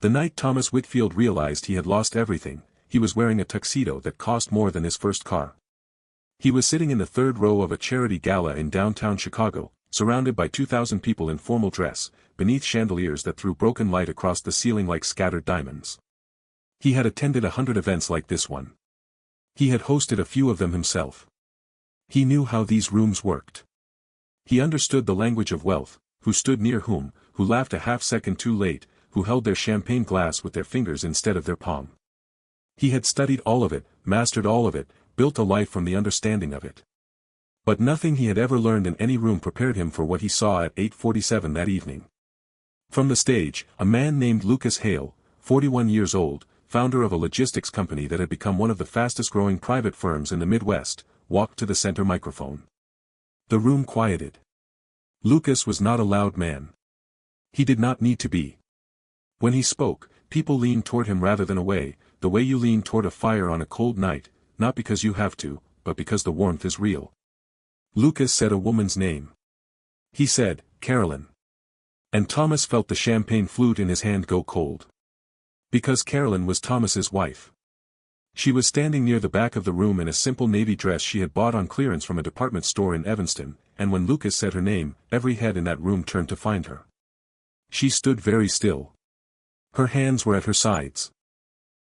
The night Thomas Whitfield realized he had lost everything, he was wearing a tuxedo that cost more than his first car. He was sitting in the third row of a charity gala in downtown Chicago, surrounded by 2,000 people in formal dress, beneath chandeliers that threw broken light across the ceiling like scattered diamonds. He had attended 100 events like this one. He had hosted a few of them himself. He knew how these rooms worked. He understood the language of wealth, who stood near whom, who laughed a half-second too late, who held their champagne glass with their fingers instead of their palm. He had studied all of it, mastered all of it, built a life from the understanding of it. But nothing he had ever learned in any room prepared him for what he saw at 8:47 that evening. From the stage, a man named Lucas Hale, 41 years old, founder of a logistics company that had become one of the fastest-growing private firms in the Midwest, walked to the center microphone. The room quieted. Lucas was not a loud man. He did not need to be. When he spoke, people leaned toward him rather than away, the way you lean toward a fire on a cold night, not because you have to, but because the warmth is real. Lucas said a woman's name. He said, Carolyn. And Thomas felt the champagne flute in his hand go cold. Because Carolyn was Thomas's wife. She was standing near the back of the room in a simple navy dress she had bought on clearance from a department store in Evanston, and when Lucas said her name, every head in that room turned to find her. She stood very still. Her hands were at her sides.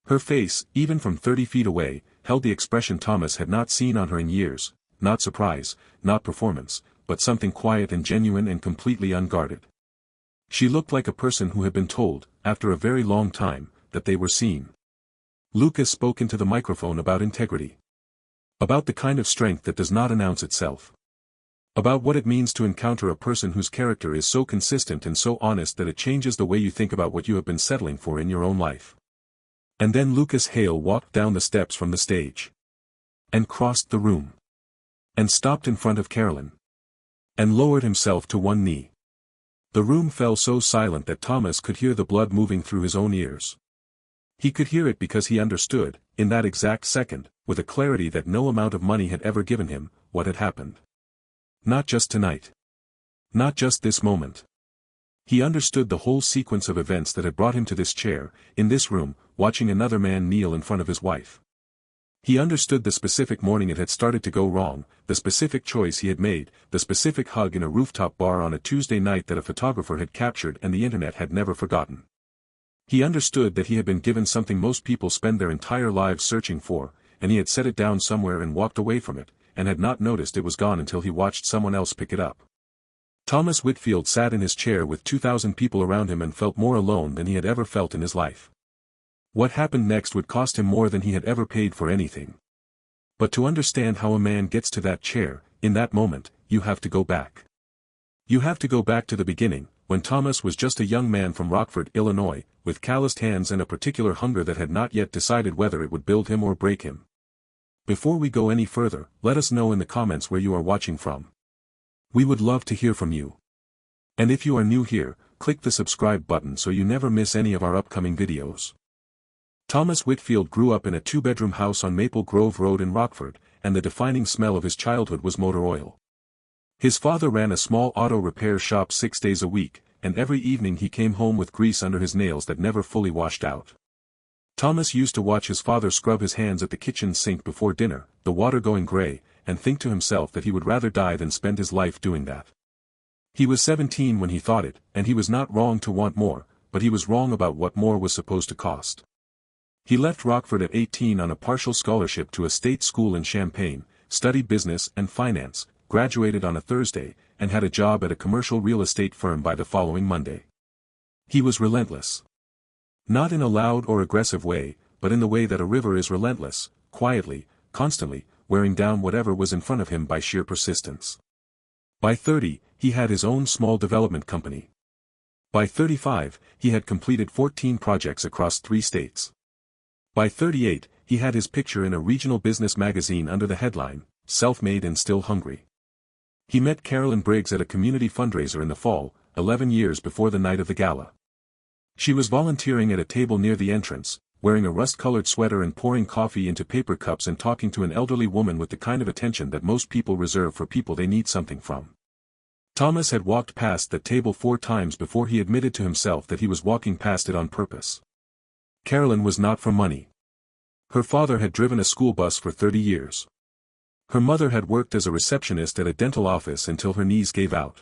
Her face, even from 30 feet away, held the expression Thomas had not seen on her in years, not surprise, not performance, but something quiet and genuine and completely unguarded. She looked like a person who had been told, after a very long time, that they were seen. Lucas spoke into the microphone about integrity. About the kind of strength that does not announce itself. About what it means to encounter a person whose character is so consistent and so honest that it changes the way you think about what you have been settling for in your own life. And then Lucas Hale walked down the steps from the stage. And crossed the room. And stopped in front of Carolyn. And lowered himself to one knee. The room fell so silent that Thomas could hear the blood moving through his own ears. He could hear it because he understood, in that exact second, with a clarity that no amount of money had ever given him, what had happened. Not just tonight. Not just this moment. He understood the whole sequence of events that had brought him to this chair, in this room, watching another man kneel in front of his wife. He understood the specific morning it had started to go wrong, the specific choice he had made, the specific hug in a rooftop bar on a Tuesday night that a photographer had captured and the internet had never forgotten. He understood that he had been given something most people spend their entire lives searching for, and he had set it down somewhere and walked away from it, and had not noticed it was gone until he watched someone else pick it up. Thomas Whitfield sat in his chair with 2,000 people around him and felt more alone than he had ever felt in his life. What happened next would cost him more than he had ever paid for anything. But to understand how a man gets to that chair, in that moment, you have to go back. You have to go back to the beginning, when Thomas was just a young man from Rockford, Illinois, with calloused hands and a particular hunger that had not yet decided whether it would build him or break him. Before we go any further, let us know in the comments where you are watching from. We would love to hear from you. And if you are new here, click the subscribe button so you never miss any of our upcoming videos. Thomas Whitfield grew up in a two-bedroom house on Maple Grove Road in Rockford, and the defining smell of his childhood was motor oil. His father ran a small auto repair shop 6 days a week, and every evening he came home with grease under his nails that never fully washed out. Thomas used to watch his father scrub his hands at the kitchen sink before dinner, the water going gray, and think to himself that he would rather die than spend his life doing that. He was 17 when he thought it, and he was not wrong to want more, but he was wrong about what more was supposed to cost. He left Rockford at 18 on a partial scholarship to a state school in Champaign, studied business and finance, graduated on a Thursday, and had a job at a commercial real estate firm by the following Monday. He was relentless. Not in a loud or aggressive way, but in the way that a river is relentless, quietly, constantly, wearing down whatever was in front of him by sheer persistence. By 30, he had his own small development company. By 35, he had completed 14 projects across 3 states. By 38, he had his picture in a regional business magazine under the headline, "Self-Made and Still Hungry." He met Carolyn Briggs at a community fundraiser in the fall, 11 years before the night of the gala. She was volunteering at a table near the entrance, wearing a rust-colored sweater and pouring coffee into paper cups and talking to an elderly woman with the kind of attention that most people reserve for people they need something from. Thomas had walked past that table 4 times before he admitted to himself that he was walking past it on purpose. Carolyn was not for money. Her father had driven a school bus for 30 years. Her mother had worked as a receptionist at a dental office until her knees gave out.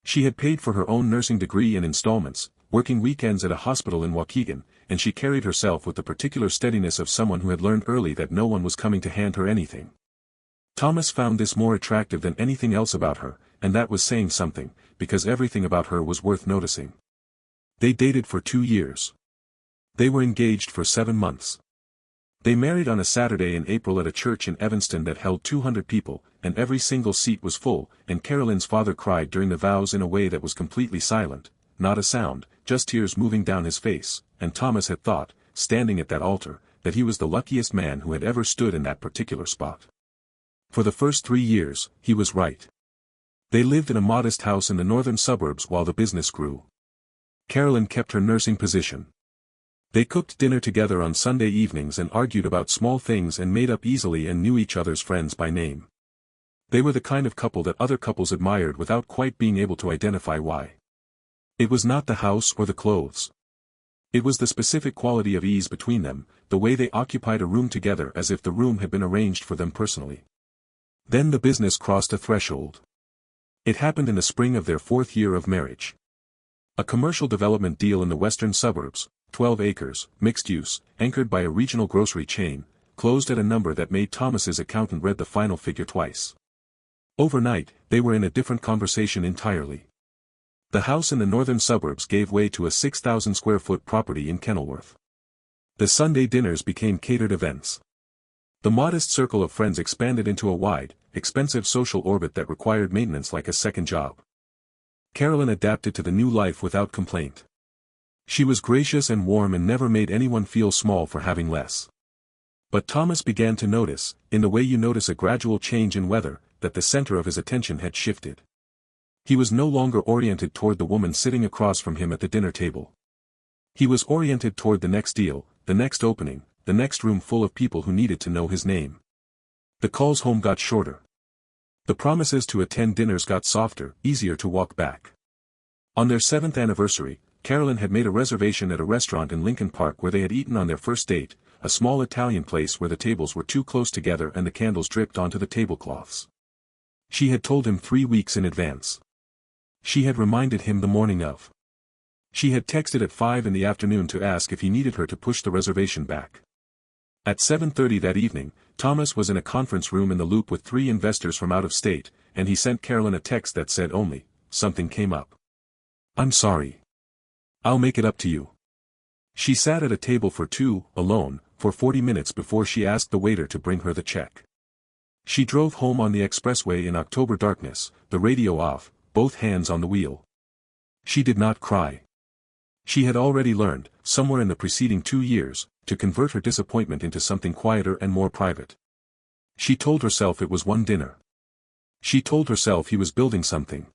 She had paid for her own nursing degree in installments, working weekends at a hospital in Waukegan, and she carried herself with the particular steadiness of someone who had learned early that no one was coming to hand her anything. Thomas found this more attractive than anything else about her, and that was saying something, because everything about her was worth noticing. They dated for 2 years. They were engaged for 7 months. They married on a Saturday in April at a church in Evanston that held 200 people, and every single seat was full, and Carolyn's father cried during the vows in a way that was completely silent, not a sound, just tears moving down his face, and Thomas had thought, standing at that altar, that he was the luckiest man who had ever stood in that particular spot. For the first 3 years, he was right. They lived in a modest house in the northern suburbs while the business grew. Carolyn kept her nursing position. They cooked dinner together on Sunday evenings and argued about small things and made up easily and knew each other's friends by name. They were the kind of couple that other couples admired without quite being able to identify why. It was not the house or the clothes. It was the specific quality of ease between them, the way they occupied a room together as if the room had been arranged for them personally. Then the business crossed a threshold. It happened in the spring of their 4th year of marriage. A commercial development deal in the western suburbs, 12 acres, mixed use, anchored by a regional grocery chain, closed at a number that made Thomas's accountant read the final figure twice. Overnight, they were in a different conversation entirely. The house in the northern suburbs gave way to a 6,000 square foot property in Kenilworth. The Sunday dinners became catered events. The modest circle of friends expanded into a wide, expensive social orbit that required maintenance like a second job. Carolyn adapted to the new life without complaint. She was gracious and warm and never made anyone feel small for having less. But Thomas began to notice, in the way you notice a gradual change in weather, that the center of his attention had shifted. He was no longer oriented toward the woman sitting across from him at the dinner table. He was oriented toward the next deal, the next opening, the next room full of people who needed to know his name. The calls home got shorter. The promises to attend dinners got softer, easier to walk back. On their 7th anniversary, Carolyn had made a reservation at a restaurant in Lincoln Park where they had eaten on their first date, a small Italian place where the tables were too close together and the candles dripped onto the tablecloths. She had told him 3 weeks in advance. She had reminded him the morning of. She had texted at 5 in the afternoon to ask if he needed her to push the reservation back. At 7:30 that evening, Thomas was in a conference room in the Loop with 3 investors from out of state, and he sent Carolyn a text that said only, "Something came up. I'm sorry. I'll make it up to you." She sat at a table for 2, alone, for 40 minutes before she asked the waiter to bring her the check. She drove home on the expressway in October darkness, the radio off, both hands on the wheel. She did not cry. She had already learned, somewhere in the preceding 2 years, to convert her disappointment into something quieter and more private. She told herself it was one dinner. She told herself he was building something.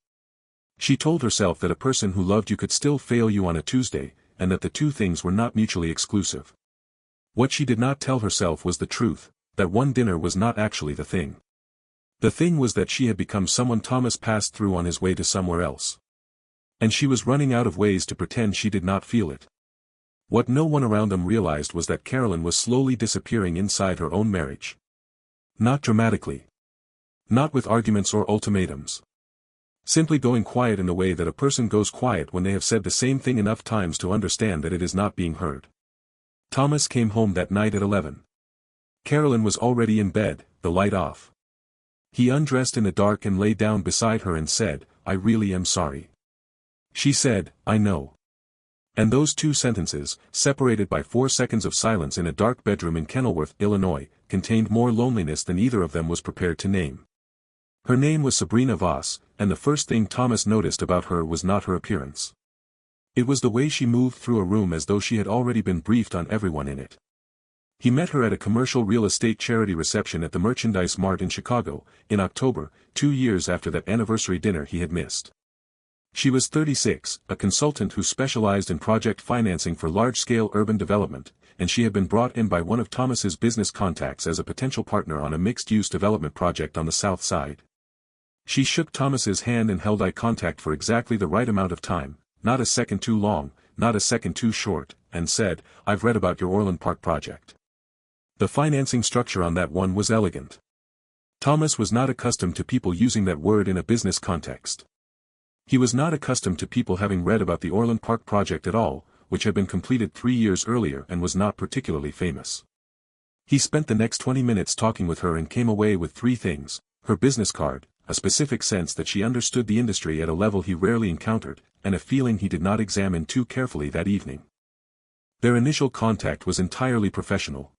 She told herself that a person who loved you could still fail you on a Tuesday, and that the two things were not mutually exclusive. What she did not tell herself was the truth, that one dinner was not actually the thing. The thing was that she had become someone Thomas passed through on his way to somewhere else. And she was running out of ways to pretend she did not feel it. What no one around them realized was that Carolyn was slowly disappearing inside her own marriage. Not dramatically. Not with arguments or ultimatums. Simply going quiet in the way that a person goes quiet when they have said the same thing enough times to understand that it is not being heard. Thomas came home that night at 11. Carolyn was already in bed, the light off. He undressed in the dark and lay down beside her and said, "I really am sorry." She said, "I know." And those 2 sentences, separated by 4 seconds of silence in a dark bedroom in Kenilworth, Illinois, contained more loneliness than either of them was prepared to name. Her name was Sabrina Voss, and the first thing Thomas noticed about her was not her appearance. It was the way she moved through a room as though she had already been briefed on everyone in it. He met her at a commercial real estate charity reception at the Merchandise Mart in Chicago, in October, 2 years after that anniversary dinner he had missed. She was 36, a consultant who specialized in project financing for large-scale urban development, and she had been brought in by one of Thomas's business contacts as a potential partner on a mixed-use development project on the South Side. She shook Thomas's hand and held eye contact for exactly the right amount of time, not a second too long, not a second too short, and said, "I've read about your Orland Park project. The financing structure on that one was elegant." Thomas was not accustomed to people using that word in a business context. He was not accustomed to people having read about the Orland Park project at all, which had been completed 3 years earlier and was not particularly famous. He spent the next 20 minutes talking with her and came away with 3 things: her business card, a specific sense that she understood the industry at a level he rarely encountered, and a feeling he did not examine too carefully that evening. Their initial contact was entirely professional.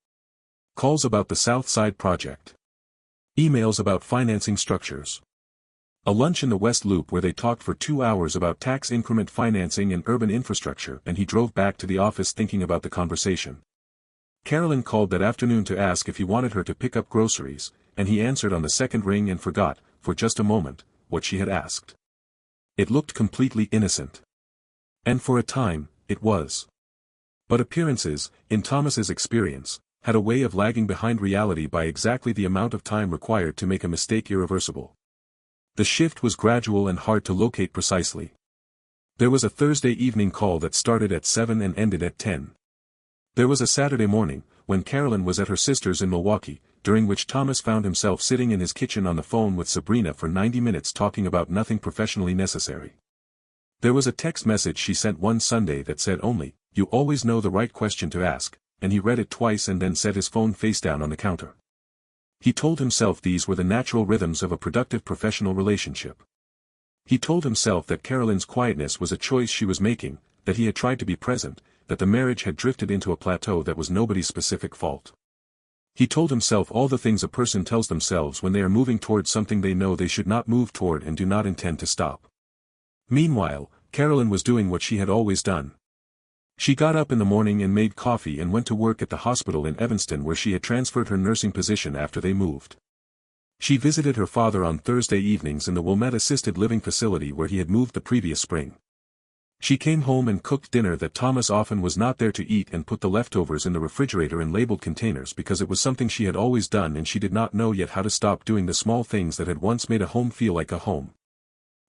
Calls about the South Side project. Emails about financing structures. A lunch in the West Loop where they talked for 2 hours about tax increment financing and urban infrastructure, and he drove back to the office thinking about the conversation. Carolyn called that afternoon to ask if he wanted her to pick up groceries, and he answered on the second ring and forgot, for just a moment, what she had asked. It looked completely innocent. And for a time, it was. But appearances, in Thomas's experience, had a way of lagging behind reality by exactly the amount of time required to make a mistake irreversible. The shift was gradual and hard to locate precisely. There was a Thursday evening call that started at 7 and ended at 10. There was a Saturday morning, when Carolyn was at her sister's in Milwaukee, during which Thomas found himself sitting in his kitchen on the phone with Sabrina for 90 minutes talking about nothing professionally necessary. There was a text message she sent one Sunday that said only, "You always know the right question to ask," and he read it twice and then set his phone face down on the counter. He told himself these were the natural rhythms of a productive professional relationship. He told himself that Carolyn's quietness was a choice she was making, that he had tried to be present, that the marriage had drifted into a plateau that was nobody's specific fault. He told himself all the things a person tells themselves when they are moving toward something they know they should not move toward and do not intend to stop. Meanwhile, Carolyn was doing what she had always done. She got up in the morning and made coffee and went to work at the hospital in Evanston where she had transferred her nursing position after they moved. She visited her father on Thursday evenings in the Wilmette Assisted Living Facility where he had moved the previous spring. She came home and cooked dinner that Thomas often was not there to eat and put the leftovers in the refrigerator in labeled containers because it was something she had always done and she did not know yet how to stop doing the small things that had once made a home feel like a home.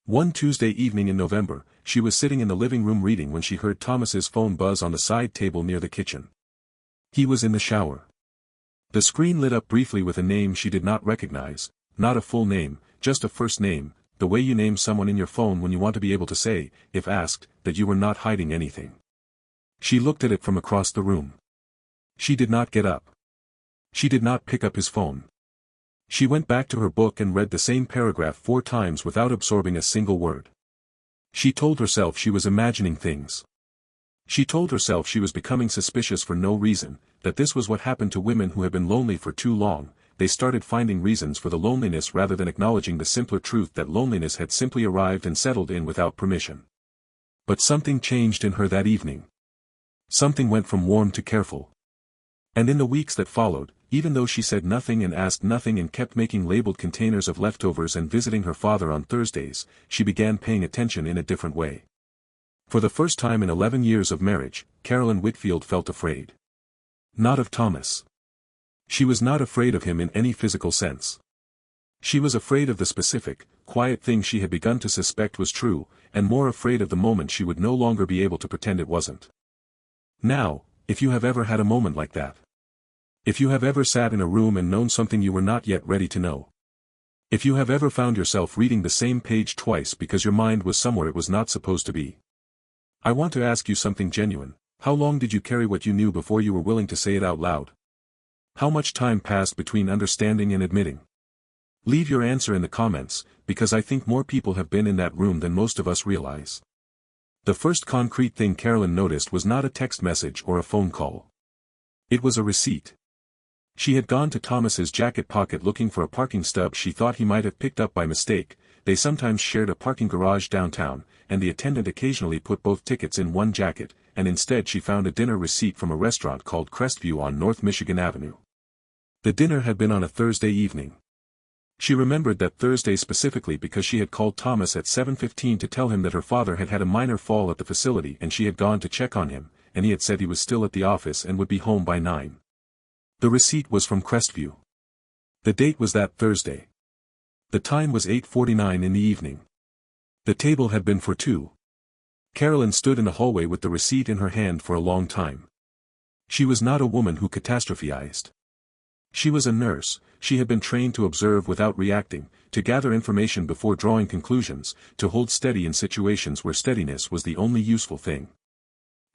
One Tuesday evening in November, she was sitting in the living room reading when she heard Thomas's phone buzz on the side table near the kitchen. He was in the shower. The screen lit up briefly with a name she did not recognize, not a full name, just a first name, the way you name someone in your phone when you want to be able to say, if asked, that you were not hiding anything. She looked at it from across the room. She did not get up. She did not pick up his phone. She went back to her book and read the same paragraph 4 times without absorbing a single word. She told herself she was imagining things. She told herself she was becoming suspicious for no reason, that this was what happened to women who had been lonely for too long. They started finding reasons for the loneliness rather than acknowledging the simpler truth that loneliness had simply arrived and settled in without permission. But something changed in her that evening. Something went from warm to careful. And in the weeks that followed, even though she said nothing and asked nothing and kept making labeled containers of leftovers and visiting her father on Thursdays, she began paying attention in a different way. For the first time in 11 years of marriage, Carolyn Whitfield felt afraid. Not of Thomas. She was not afraid of him in any physical sense. She was afraid of the specific, quiet thing she had begun to suspect was true, and more afraid of the moment she would no longer be able to pretend it wasn't. Now, if you have ever had a moment like that. If you have ever sat in a room and known something you were not yet ready to know. If you have ever found yourself reading the same page twice because your mind was somewhere it was not supposed to be. I want to ask you something genuine. How long did you carry what you knew before you were willing to say it out loud? How much time passed between understanding and admitting? Leave your answer in the comments, because I think more people have been in that room than most of us realize. The first concrete thing Carolyn noticed was not a text message or a phone call. It was a receipt. She had gone to Thomas's jacket pocket looking for a parking stub she thought he might have picked up by mistake. They sometimes shared a parking garage downtown, and the attendant occasionally put both tickets in one jacket, and instead she found a dinner receipt from a restaurant called Crestview on North Michigan Avenue. The dinner had been on a Thursday evening. She remembered that Thursday specifically because she had called Thomas at 7:15 to tell him that her father had had a minor fall at the facility and she had gone to check on him, and he had said he was still at the office and would be home by 9. The receipt was from Crestview. The date was that Thursday. The time was 8:49 in the evening. The table had been for 2. Carolyn stood in the hallway with the receipt in her hand for a long time. She was not a woman who catastrophized. She was a nurse. She had been trained to observe without reacting, to gather information before drawing conclusions, to hold steady in situations where steadiness was the only useful thing.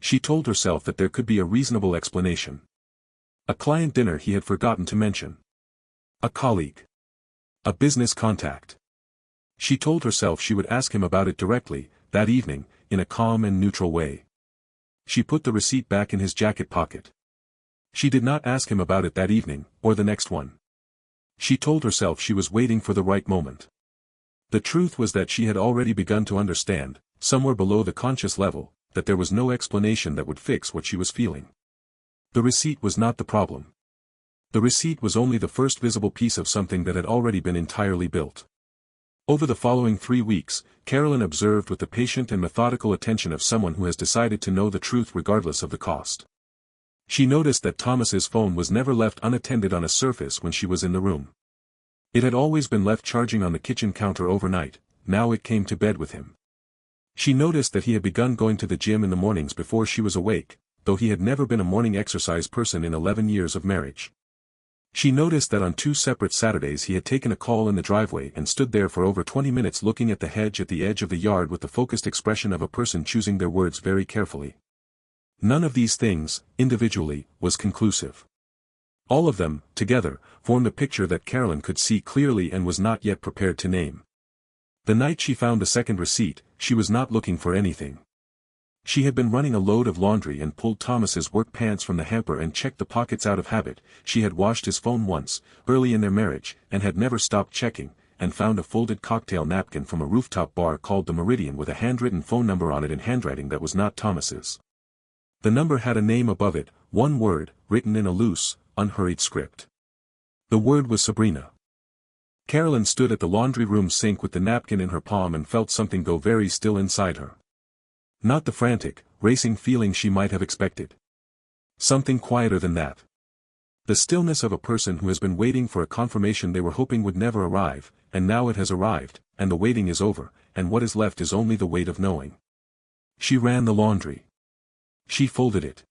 She told herself that there could be a reasonable explanation. A client dinner he had forgotten to mention. A colleague. A business contact. She told herself she would ask him about it directly, that evening, in a calm and neutral way. She put the receipt back in his jacket pocket. She did not ask him about it that evening, or the next one. She told herself she was waiting for the right moment. The truth was that she had already begun to understand, somewhere below the conscious level, that there was no explanation that would fix what she was feeling. The receipt was not the problem. The receipt was only the first visible piece of something that had already been entirely built. Over the following 3 weeks, Carolyn observed with the patient and methodical attention of someone who has decided to know the truth regardless of the cost. She noticed that Thomas's phone was never left unattended on a surface when she was in the room. It had always been left charging on the kitchen counter overnight, now it came to bed with him. She noticed that he had begun going to the gym in the mornings before she was awake, though he had never been a morning exercise person in 11 years of marriage. She noticed that on 2 separate Saturdays he had taken a call in the driveway and stood there for over 20 minutes looking at the hedge at the edge of the yard with the focused expression of a person choosing their words very carefully. None of these things, individually, was conclusive. All of them, together, formed a picture that Carolyn could see clearly and was not yet prepared to name. The night she found the second receipt, she was not looking for anything. She had been running a load of laundry and pulled Thomas's work pants from the hamper and checked the pockets out of habit. She had washed his phone once, early in their marriage, and had never stopped checking, and found a folded cocktail napkin from a rooftop bar called the Meridian with a handwritten phone number on it in handwriting that was not Thomas's. The number had a name above it, one word, written in a loose, unhurried script. The word was Sabrina. Carolyn stood at the laundry room sink with the napkin in her palm and felt something go very still inside her. Not the frantic, racing feeling she might have expected. Something quieter than that. The stillness of a person who has been waiting for a confirmation they were hoping would never arrive, and now it has arrived, and the waiting is over, and what is left is only the weight of knowing. She ran the laundry. She folded it.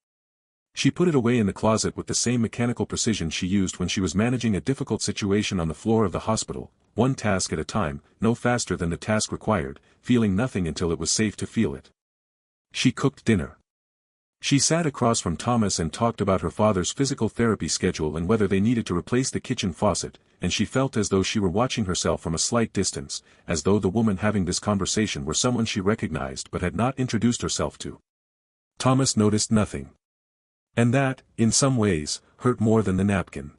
She put it away in the closet with the same mechanical precision she used when she was managing a difficult situation on the floor of the hospital, one task at a time, no faster than the task required, feeling nothing until it was safe to feel it. She cooked dinner. She sat across from Thomas and talked about her father's physical therapy schedule and whether they needed to replace the kitchen faucet, and she felt as though she were watching herself from a slight distance, as though the woman having this conversation were someone she recognized but had not introduced herself to. Thomas noticed nothing. And that, in some ways, hurt more than the napkin.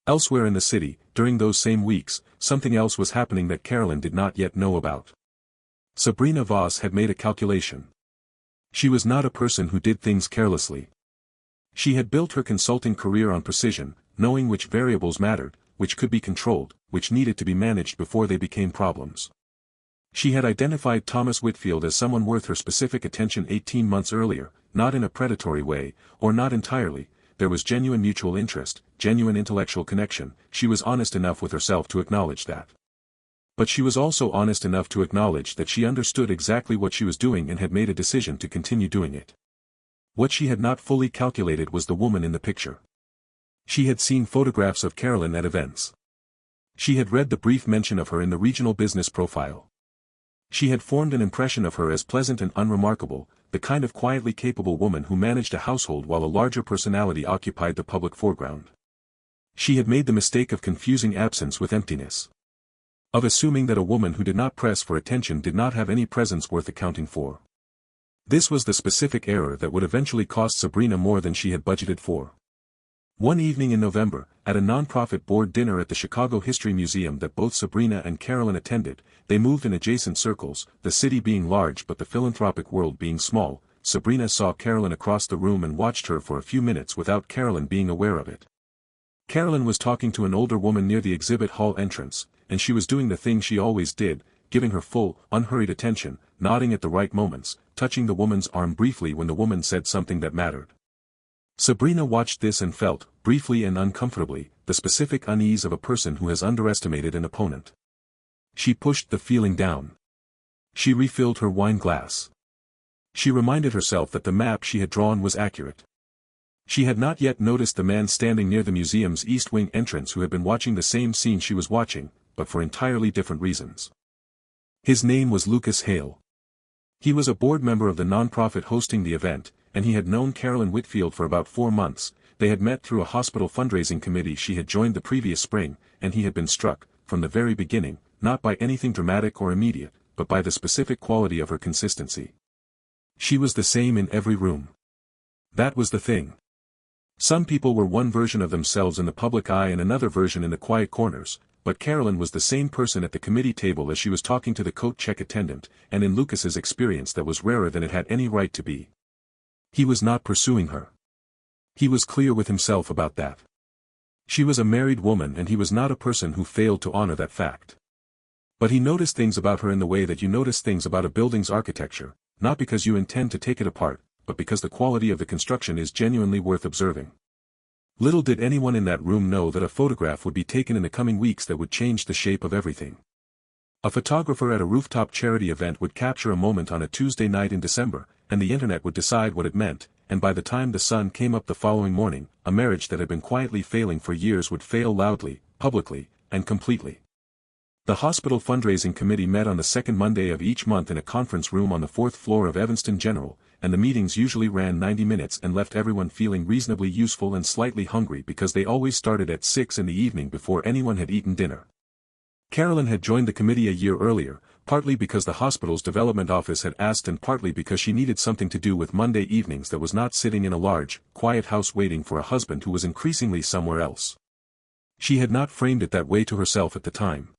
Elsewhere in the city, during those same weeks, something else was happening that Carolyn did not yet know about. Sabrina Voss had made a calculation. She was not a person who did things carelessly. She had built her consulting career on precision, knowing which variables mattered, which could be controlled, which needed to be managed before they became problems. She had identified Thomas Whitfield as someone worth her specific attention 18 months earlier, not in a predatory way, or not entirely. There was genuine mutual interest, genuine intellectual connection. She was honest enough with herself to acknowledge that. But she was also honest enough to acknowledge that she understood exactly what she was doing and had made a decision to continue doing it. What she had not fully calculated was the woman in the picture. She had seen photographs of Carolyn at events. She had read the brief mention of her in the regional business profile. She had formed an impression of her as pleasant and unremarkable, the kind of quietly capable woman who managed a household while a larger personality occupied the public foreground. She had made the mistake of confusing absence with emptiness. Of assuming that a woman who did not press for attention did not have any presence worth accounting for. This was the specific error that would eventually cost Sabrina more than she had budgeted for. One evening in November, at a nonprofit board dinner at the Chicago History Museum that both Sabrina and Carolyn attended, they moved in adjacent circles, the city being large but the philanthropic world being small. Sabrina saw Carolyn across the room and watched her for a few minutes without Carolyn being aware of it. Carolyn was talking to an older woman near the exhibit hall entrance, and she was doing the thing she always did, giving her full, unhurried attention, nodding at the right moments, touching the woman's arm briefly when the woman said something that mattered. Sabrina watched this and felt, briefly and uncomfortably, the specific unease of a person who has underestimated an opponent. She pushed the feeling down. She refilled her wine glass. She reminded herself that the map she had drawn was accurate. She had not yet noticed the man standing near the museum's East Wing entrance who had been watching the same scene she was watching, but for entirely different reasons. His name was Lucas Hale. He was a board member of the nonprofit hosting the event, and he had known Carolyn Whitfield for about 4 months. They had met through a hospital fundraising committee she had joined the previous spring, and he had been struck, from the very beginning, not by anything dramatic or immediate, but by the specific quality of her consistency. She was the same in every room. That was the thing. Some people were one version of themselves in the public eye and another version in the quiet corners, but Carolyn was the same person at the committee table as she was talking to the coat check attendant, and in Lucas's experience that was rarer than it had any right to be. He was not pursuing her. He was clear with himself about that. She was a married woman and he was not a person who failed to honor that fact. But he noticed things about her in the way that you notice things about a building's architecture, not because you intend to take it apart, but because the quality of the construction is genuinely worth observing. Little did anyone in that room know that a photograph would be taken in the coming weeks that would change the shape of everything. A photographer at a rooftop charity event would capture a moment on a Tuesday night in December, and the internet would decide what it meant, and by the time the sun came up the following morning, a marriage that had been quietly failing for years would fail loudly, publicly, and completely. The hospital fundraising committee met on the second Monday of each month in a conference room on the 4th floor of Evanston General, and the meetings usually ran 90 minutes and left everyone feeling reasonably useful and slightly hungry because they always started at 6 in the evening before anyone had eaten dinner. Carolyn had joined the committee a year earlier, partly because the hospital's development office had asked and partly because she needed something to do with Monday evenings that was not sitting in a large, quiet house waiting for a husband who was increasingly somewhere else. She had not framed it that way to herself at the time.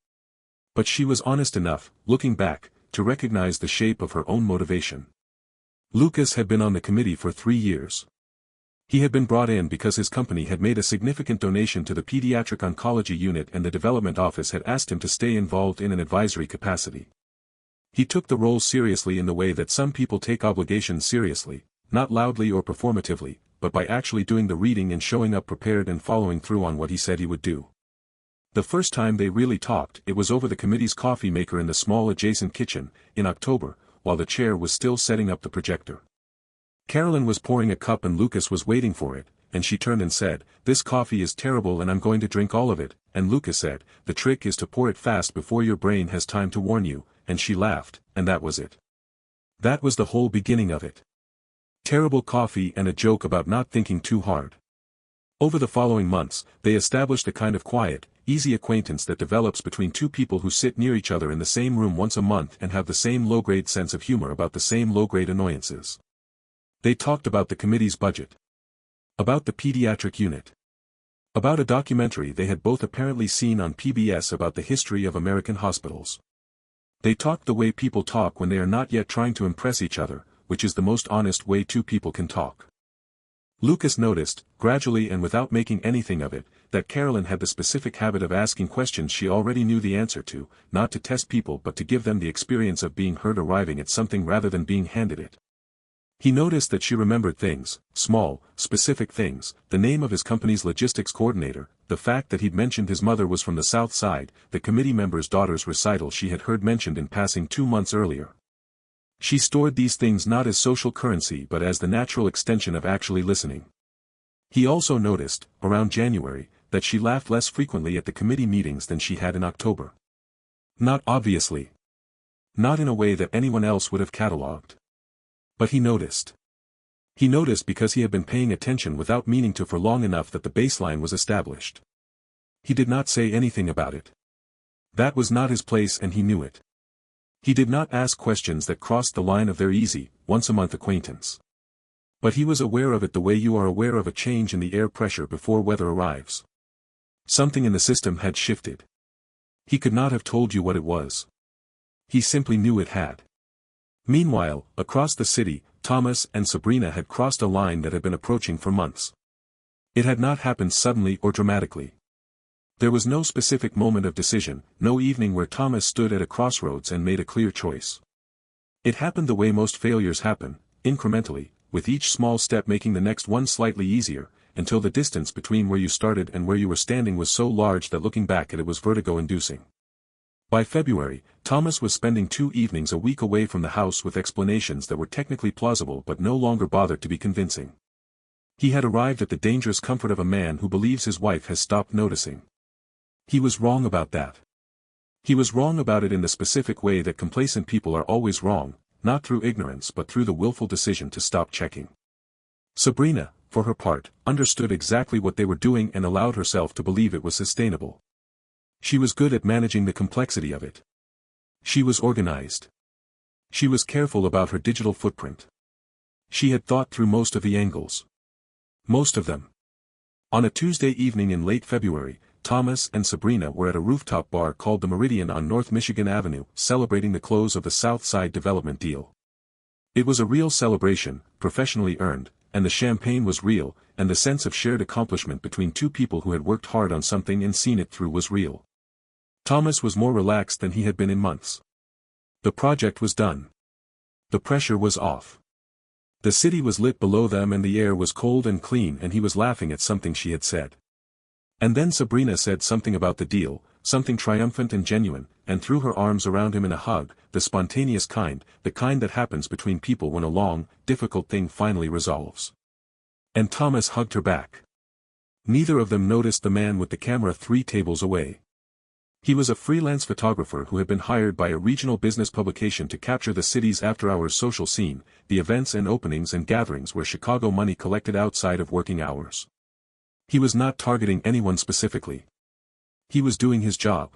But she was honest enough, looking back, to recognize the shape of her own motivation. Lucas had been on the committee for 3 years. He had been brought in because his company had made a significant donation to the pediatric oncology unit and the development office had asked him to stay involved in an advisory capacity. He took the role seriously in the way that some people take obligations seriously, not loudly or performatively, but by actually doing the reading and showing up prepared and following through on what he said he would do. The first time they really talked, it was over the committee's coffee maker in the small adjacent kitchen, in October, while the chair was still setting up the projector. Carolyn was pouring a cup and Lucas was waiting for it, and she turned and said, "This coffee is terrible and I'm going to drink all of it," and Lucas said, "The trick is to pour it fast before your brain has time to warn you," and she laughed, and that was it. That was the whole beginning of it. Terrible coffee and a joke about not thinking too hard. Over the following months, they established a kind of quiet, easy acquaintance that develops between two people who sit near each other in the same room once a month and have the same low-grade sense of humor about the same low-grade annoyances. They talked about the committee's budget. About the pediatric unit. About a documentary they had both apparently seen on PBS about the history of American hospitals. They talked the way people talk when they are not yet trying to impress each other, which is the most honest way two people can talk. Lucas noticed, gradually and without making anything of it, that Carolyn had the specific habit of asking questions she already knew the answer to, not to test people but to give them the experience of being heard arriving at something rather than being handed it. He noticed that she remembered things, small, specific things, the name of his company's logistics coordinator, the fact that he'd mentioned his mother was from the South Side, the committee member's daughter's recital she had heard mentioned in passing 2 months earlier. She stored these things not as social currency but as the natural extension of actually listening. He also noticed, around January, that she laughed less frequently at the committee meetings than she had in October. Not obviously. Not in a way that anyone else would have catalogued. But he noticed. He noticed because he had been paying attention without meaning to for long enough that the baseline was established. He did not say anything about it. That was not his place and he knew it. He did not ask questions that crossed the line of their easy, once-a-month acquaintance. But he was aware of it the way you are aware of a change in the air pressure before weather arrives. Something in the system had shifted. He could not have told you what it was. He simply knew it had. Meanwhile, across the city, Thomas and Sabrina had crossed a line that had been approaching for months. It had not happened suddenly or dramatically. There was no specific moment of decision, no evening where Thomas stood at a crossroads and made a clear choice. It happened the way most failures happen, incrementally, with each small step making the next one slightly easier, until the distance between where you started and where you were standing was so large that looking back at it was vertigo-inducing. By February, Thomas was spending 2 evenings a week away from the house with explanations that were technically plausible but no longer bothered to be convincing. He had arrived at the dangerous comfort of a man who believes his wife has stopped noticing. He was wrong about that. He was wrong about it in the specific way that complacent people are always wrong, not through ignorance but through the willful decision to stop checking. Sabrina, for her part, understood exactly what they were doing and allowed herself to believe it was sustainable. She was good at managing the complexity of it. She was organized. She was careful about her digital footprint. She had thought through most of the angles. Most of them. On a Tuesday evening in late February, Thomas and Sabrina were at a rooftop bar called the Meridian on North Michigan Avenue, celebrating the close of the South Side development deal. It was a real celebration, professionally earned, and the champagne was real, and the sense of shared accomplishment between two people who had worked hard on something and seen it through was real. Thomas was more relaxed than he had been in months. The project was done. The pressure was off. The city was lit below them and the air was cold and clean, and he was laughing at something she had said. And then Sabrina said something about the deal, something triumphant and genuine, and threw her arms around him in a hug, the spontaneous kind, the kind that happens between people when a long, difficult thing finally resolves. And Thomas hugged her back. Neither of them noticed the man with the camera 3 tables away. He was a freelance photographer who had been hired by a regional business publication to capture the city's after-hours social scene, the events and openings and gatherings where Chicago money collected outside of working hours. He was not targeting anyone specifically. He was doing his job.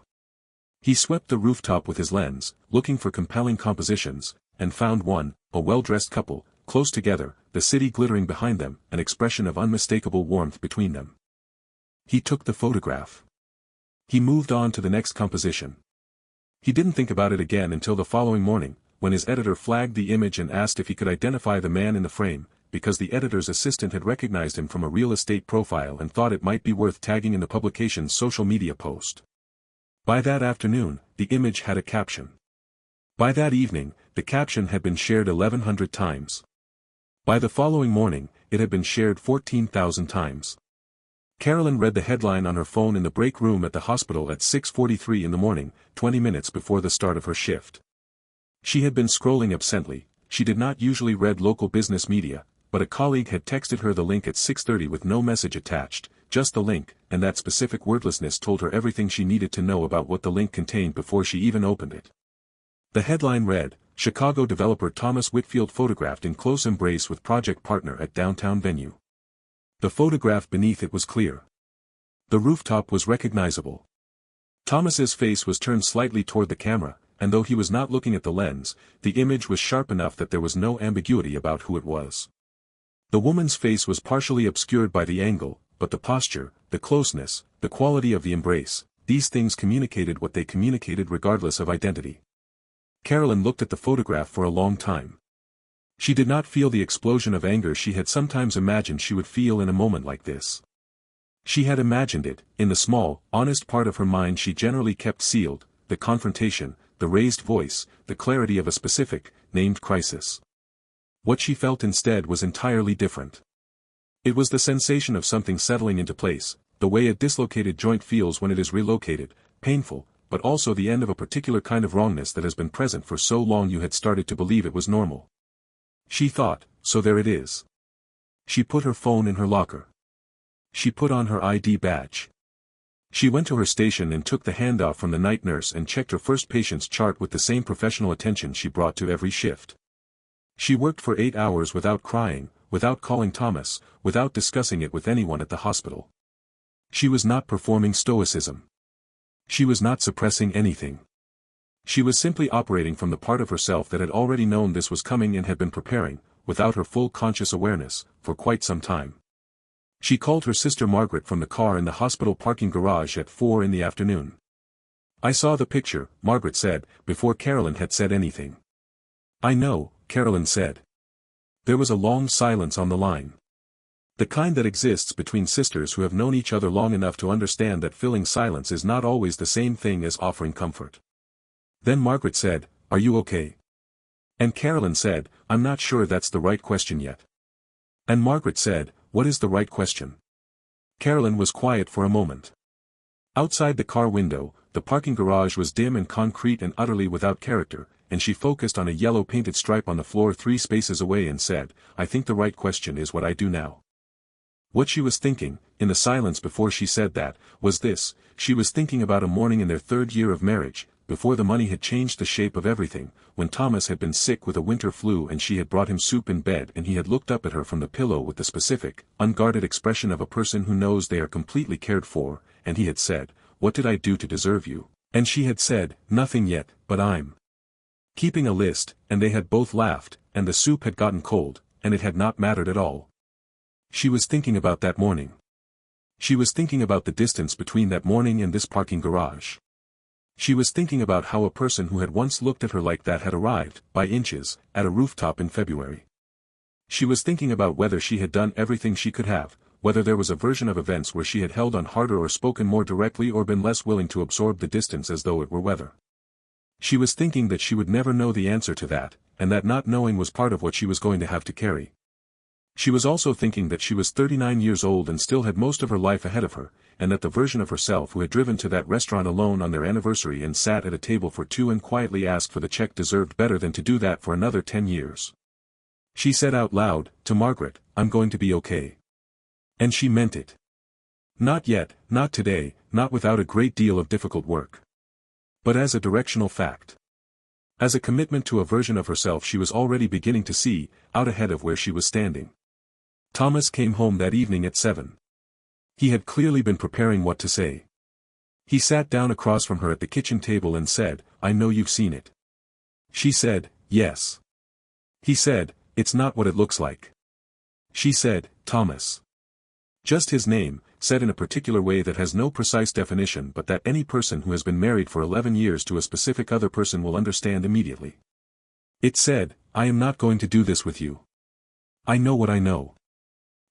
He swept the rooftop with his lens, looking for compelling compositions, and found one, a well-dressed couple, close together, the city glittering behind them, an expression of unmistakable warmth between them. He took the photograph. He moved on to the next composition. He didn't think about it again until the following morning, when his editor flagged the image and asked if he could identify the man in the frame, because the editor's assistant had recognized him from a real estate profile and thought it might be worth tagging in the publication's social media post. By that afternoon, the image had a caption. By that evening, the caption had been shared 1,100 times. By the following morning, it had been shared 14,000 times. Carolyn read the headline on her phone in the break room at the hospital at 6:43 in the morning, 20 minutes before the start of her shift. She had been scrolling absently. She did not usually read local business media, but a colleague had texted her the link at 6:30 with no message attached, just the link, and that specific wordlessness told her everything she needed to know about what the link contained before she even opened it. The headline read, Chicago developer Thomas Whitfield photographed in close embrace with project partner at downtown venue. The photograph beneath it was clear. The rooftop was recognizable. Thomas's face was turned slightly toward the camera, and though he was not looking at the lens, the image was sharp enough that there was no ambiguity about who it was. The woman's face was partially obscured by the angle, but the posture, the closeness, the quality of the embrace, these things communicated what they communicated regardless of identity. Carolyn looked at the photograph for a long time. She did not feel the explosion of anger she had sometimes imagined she would feel in a moment like this. She had imagined it, in the small, honest part of her mind she generally kept sealed, the confrontation, the raised voice, the clarity of a specific, named crisis. What she felt instead was entirely different. It was the sensation of something settling into place, the way a dislocated joint feels when it is relocated, painful, but also the end of a particular kind of wrongness that has been present for so long you had started to believe it was normal. She thought, so there it is. She put her phone in her locker. She put on her ID badge. She went to her station and took the handoff from the night nurse and checked her first patient's chart with the same professional attention she brought to every shift. She worked for 8 hours without crying, without calling Thomas, without discussing it with anyone at the hospital. She was not performing stoicism. She was not suppressing anything. She was simply operating from the part of herself that had already known this was coming and had been preparing, without her full conscious awareness, for quite some time. She called her sister Margaret from the car in the hospital parking garage at 4 in the afternoon. I saw the picture, Margaret said, before Carolyn had said anything. I know, Carolyn said. There was a long silence on the line. The kind that exists between sisters who have known each other long enough to understand that filling silence is not always the same thing as offering comfort. Then Margaret said, Are you okay? And Carolyn said, I'm not sure that's the right question yet. And Margaret said, What is the right question? Carolyn was quiet for a moment. Outside the car window, the parking garage was dim and concrete and utterly without character, and she focused on a yellow painted stripe on the floor 3 spaces away and said, "I think the right question is what I do now." What she was thinking, in the silence before she said that, was this: she was thinking about a morning in their 3rd year of marriage, before the money had changed the shape of everything, when Thomas had been sick with a winter flu and she had brought him soup in bed and he had looked up at her from the pillow with the specific, unguarded expression of a person who knows they are completely cared for, and he had said, "What did I do to deserve you?" And she had said, "Nothing yet, but I'm keeping a list," and they had both laughed, and the soup had gotten cold, and it had not mattered at all. She was thinking about that morning. She was thinking about the distance between that morning and this parking garage. She was thinking about how a person who had once looked at her like that had arrived, by inches, at a rooftop in February. She was thinking about whether she had done everything she could have, whether there was a version of events where she had held on harder or spoken more directly or been less willing to absorb the distance as though it were weather. She was thinking that she would never know the answer to that, and that not knowing was part of what she was going to have to carry. She was also thinking that she was 39 years old and still had most of her life ahead of her, and that the version of herself who had driven to that restaurant alone on their anniversary and sat at a table for 2 and quietly asked for the check deserved better than to do that for another 10 years. She said out loud, to Margaret, "I'm going to be okay." And she meant it. Not yet, not today, not without a great deal of difficult work. But as a directional fact. As a commitment to a version of herself she was already beginning to see, out ahead of where she was standing. Thomas came home that evening at 7. He had clearly been preparing what to say. He sat down across from her at the kitchen table and said, "I know you've seen it." She said, "Yes." He said, "It's not what it looks like." She said, "Thomas." Just his name, said in a particular way that has no precise definition but that any person who has been married for 11 years to a specific other person will understand immediately. It said, "I am not going to do this with you. I know what I know.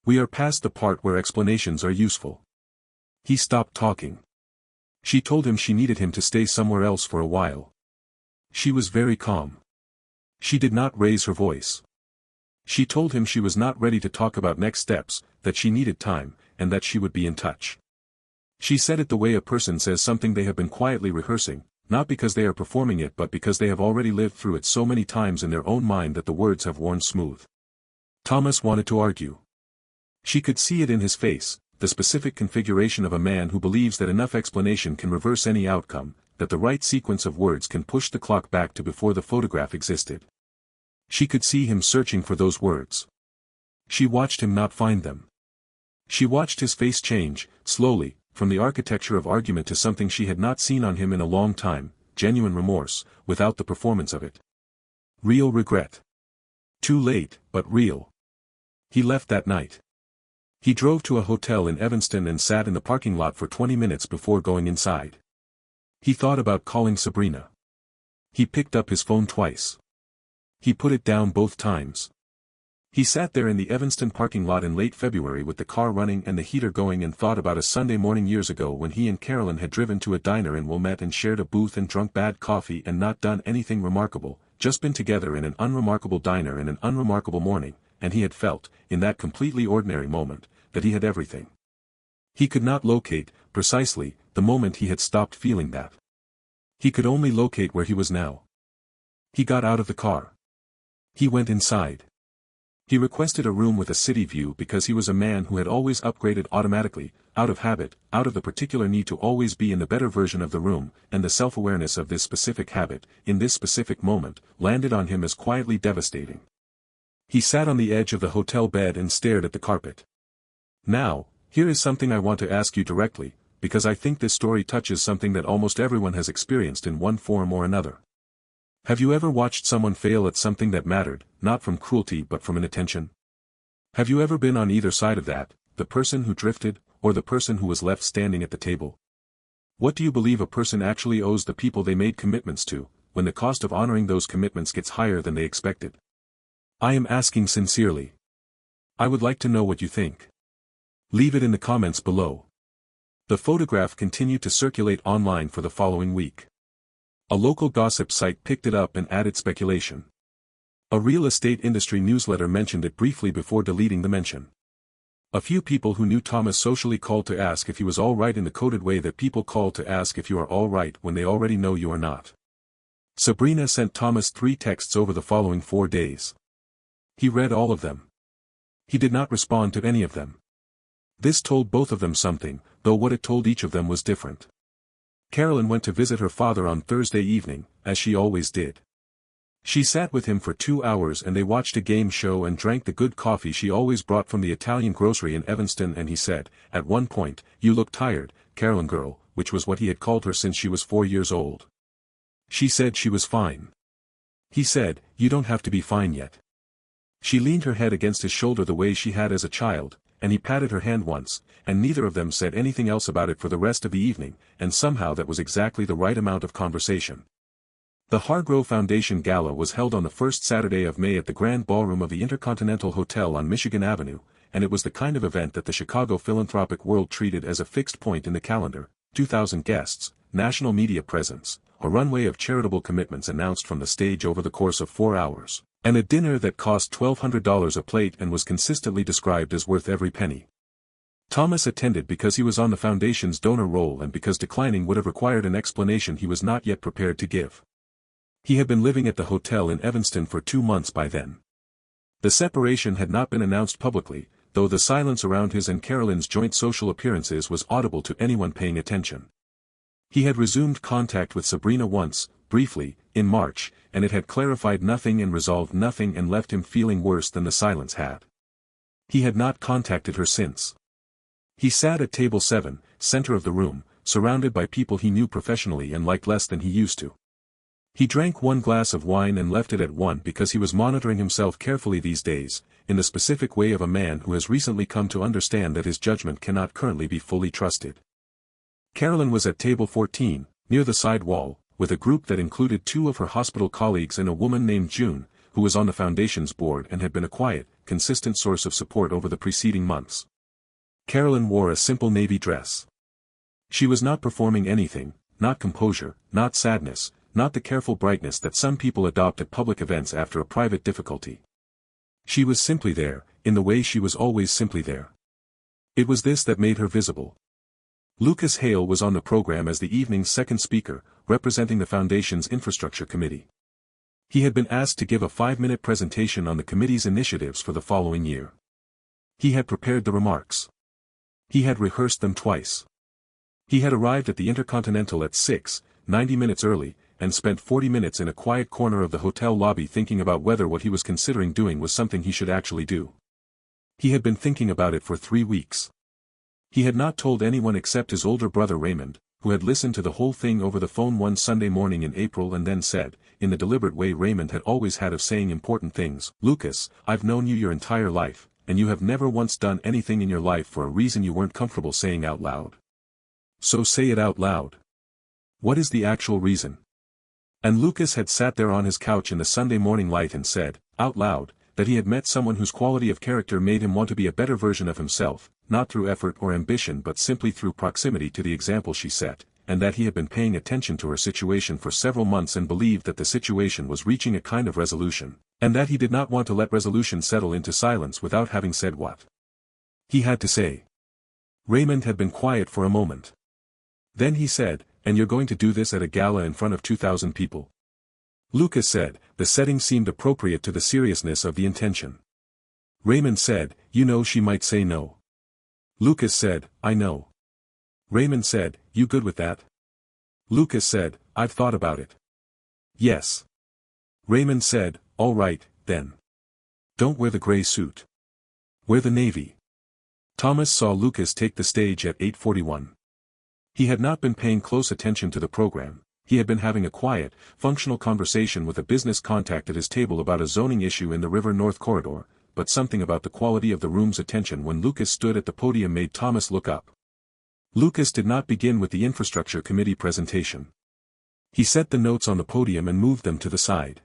We are past the part where explanations are useful." He stopped talking. She told him she needed him to stay somewhere else for a while. She was very calm. She did not raise her voice. She told him she was not ready to talk about next steps, that she needed time, and that she would be in touch. She said it the way a person says something they have been quietly rehearsing, not because they are performing it but because they have already lived through it so many times in their own mind that the words have worn smooth. Thomas wanted to argue. She could see it in his face, the specific configuration of a man who believes that enough explanation can reverse any outcome, that the right sequence of words can push the clock back to before the photograph existed. She could see him searching for those words. She watched him not find them. She watched his face change, slowly, from the architecture of argument to something she had not seen on him in a long time, genuine remorse, without the performance of it. Real regret. Too late, but real. He left that night. He drove to a hotel in Evanston and sat in the parking lot for 20 minutes before going inside. He thought about calling Sabrina. He picked up his phone twice. He put it down both times. He sat there in the Evanston parking lot in late February with the car running and the heater going and thought about a Sunday morning years ago when he and Carolyn had driven to a diner in Wilmette and shared a booth and drunk bad coffee and not done anything remarkable, just been together in an unremarkable diner in an unremarkable morning, and he had felt, in that completely ordinary moment, that he had everything. He could not locate, precisely, the moment he had stopped feeling that. He could only locate where he was now. He got out of the car. He went inside. He requested a room with a city view because he was a man who had always upgraded automatically, out of habit, out of the particular need to always be in the better version of the room, and the self-awareness of this specific habit, in this specific moment, landed on him as quietly devastating. He sat on the edge of the hotel bed and stared at the carpet. Now, here is something I want to ask you directly, because I think this story touches something that almost everyone has experienced in one form or another. Have you ever watched someone fail at something that mattered, not from cruelty but from inattention? Have you ever been on either side of that, the person who drifted, or the person who was left standing at the table? What do you believe a person actually owes the people they made commitments to, when the cost of honoring those commitments gets higher than they expected? I am asking sincerely. I would like to know what you think. Leave it in the comments below. The photograph continued to circulate online for the following week. A local gossip site picked it up and added speculation. A real estate industry newsletter mentioned it briefly before deleting the mention. A few people who knew Thomas socially called to ask if he was all right in the coded way that people call to ask if you are all right when they already know you are not. Sabrina sent Thomas 3 texts over the following 4 days. He read all of them. He did not respond to any of them. This told both of them something, though what it told each of them was different. Carolyn went to visit her father on Thursday evening, as she always did. She sat with him for 2 hours and they watched a game show and drank the good coffee she always brought from the Italian grocery in Evanston, and he said, at one point, "You look tired, Carolyn girl," which was what he had called her since she was 4 years old. She said she was fine. He said, "You don't have to be fine yet." She leaned her head against his shoulder the way she had as a child, and he patted her hand once, and neither of them said anything else about it for the rest of the evening, and somehow that was exactly the right amount of conversation. The Hargrove Foundation Gala was held on the first Saturday of May at the Grand Ballroom of the Intercontinental Hotel on Michigan Avenue, and it was the kind of event that the Chicago philanthropic world treated as a fixed point in the calendar: 2,000 guests, national media presence, a runway of charitable commitments announced from the stage over the course of 4 hours, and a dinner that cost $1,200 a plate and was consistently described as worth every penny. Thomas attended because he was on the foundation's donor roll and because declining would have required an explanation he was not yet prepared to give. He had been living at the hotel in Evanston for 2 months by then. The separation had not been announced publicly, though the silence around his and Carolyn's joint social appearances was audible to anyone paying attention. He had resumed contact with Sabrina once, briefly, in March, and it had clarified nothing and resolved nothing and left him feeling worse than the silence had. He had not contacted her since. He sat at table 7, center of the room, surrounded by people he knew professionally and liked less than he used to. He drank 1 glass of wine and left it at 1 because he was monitoring himself carefully these days, in the specific way of a man who has recently come to understand that his judgment cannot currently be fully trusted. Carolyn was at table 14, near the side wall, with a group that included 2 of her hospital colleagues and a woman named June, who was on the foundation's board and had been a quiet, consistent source of support over the preceding months. Carolyn wore a simple navy dress. She was not performing anything, not composure, not sadness, not the careful brightness that some people adopt at public events after a private difficulty. She was simply there, in the way she was always simply there. It was this that made her visible. Lucas Hale was on the program as the evening's second speaker, representing the Foundation's Infrastructure Committee. He had been asked to give a 5-minute presentation on the committee's initiatives for the following year. He had prepared the remarks. He had rehearsed them twice. He had arrived at the Intercontinental at 6, 90 minutes early, and spent 40 minutes in a quiet corner of the hotel lobby thinking about whether what he was considering doing was something he should actually do. He had been thinking about it for 3 weeks. He had not told anyone except his older brother Raymond, who had listened to the whole thing over the phone one Sunday morning in April and then said, in the deliberate way Raymond had always had of saying important things, "Lucas, I've known you your entire life, and you have never once done anything in your life for a reason you weren't comfortable saying out loud. So say it out loud. What is the actual reason?" And Lucas had sat there on his couch in the Sunday morning light and said, out loud, that he had met someone whose quality of character made him want to be a better version of himself, not through effort or ambition but simply through proximity to the example she set, and that he had been paying attention to her situation for several months and believed that the situation was reaching a kind of resolution, and that he did not want to let resolution settle into silence without having said what he had to say. Raymond had been quiet for a moment. Then he said, "And you're going to do this at a gala in front of 2,000 people?" Lucas said, the setting seemed appropriate to the seriousness of the intention. Raymond said, "You know she might say no." Lucas said, "I know." Raymond said, "You good with that?" Lucas said, "I've thought about it." "Yes." Raymond said, "All right, then. Don't wear the gray suit. Wear the navy." Thomas saw Lucas take the stage at 8:41. He had not been paying close attention to the program. He had been having a quiet, functional conversation with a business contact at his table about a zoning issue in the River North Corridor, but something about the quality of the room's attention when Lucas stood at the podium made Thomas look up. Lucas did not begin with the Infrastructure Committee presentation. He set the notes on the podium and moved them to the side.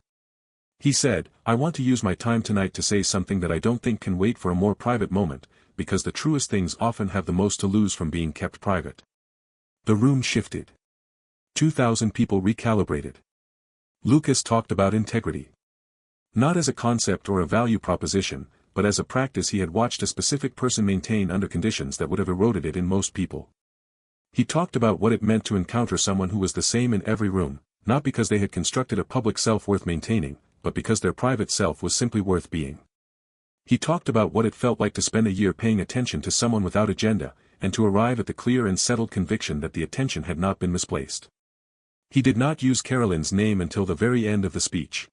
He said, "I want to use my time tonight to say something that I don't think can wait for a more private moment, because the truest things often have the most to lose from being kept private." The room shifted. 2,000 people recalibrated. Lucas talked about integrity. Not as a concept or a value proposition, but as a practice he had watched a specific person maintain under conditions that would have eroded it in most people. He talked about what it meant to encounter someone who was the same in every room, not because they had constructed a public self worth maintaining, but because their private self was simply worth being. He talked about what it felt like to spend a year paying attention to someone without agenda, and to arrive at the clear and settled conviction that the attention had not been misplaced. He did not use Carolyn's name until the very end of the speech.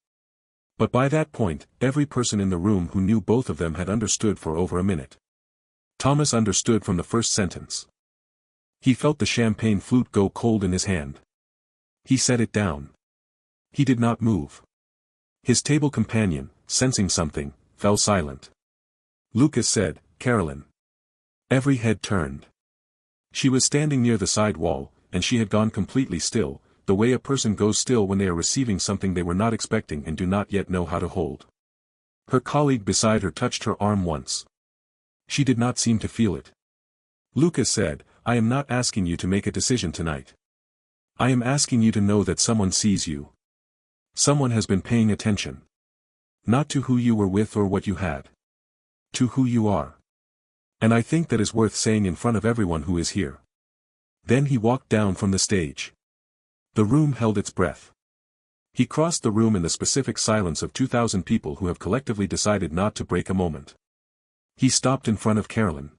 But by that point, every person in the room who knew both of them had understood for over a minute. Thomas understood from the first sentence. He felt the champagne flute go cold in his hand. He set it down. He did not move. His table companion, sensing something, fell silent. Lucas said, "Carolyn." Every head turned. She was standing near the side wall, and she had gone completely still, the way a person goes still when they are receiving something they were not expecting and do not yet know how to hold. Her colleague beside her touched her arm once. She did not seem to feel it. Lucas said, "I am not asking you to make a decision tonight. I am asking you to know that someone sees you. Someone has been paying attention. Not to who you were with or what you had. To who you are. And I think that is worth saying in front of everyone who is here." Then he walked down from the stage. The room held its breath. He crossed the room in the specific silence of 2,000 people who have collectively decided not to break a moment. He stopped in front of Carolyn.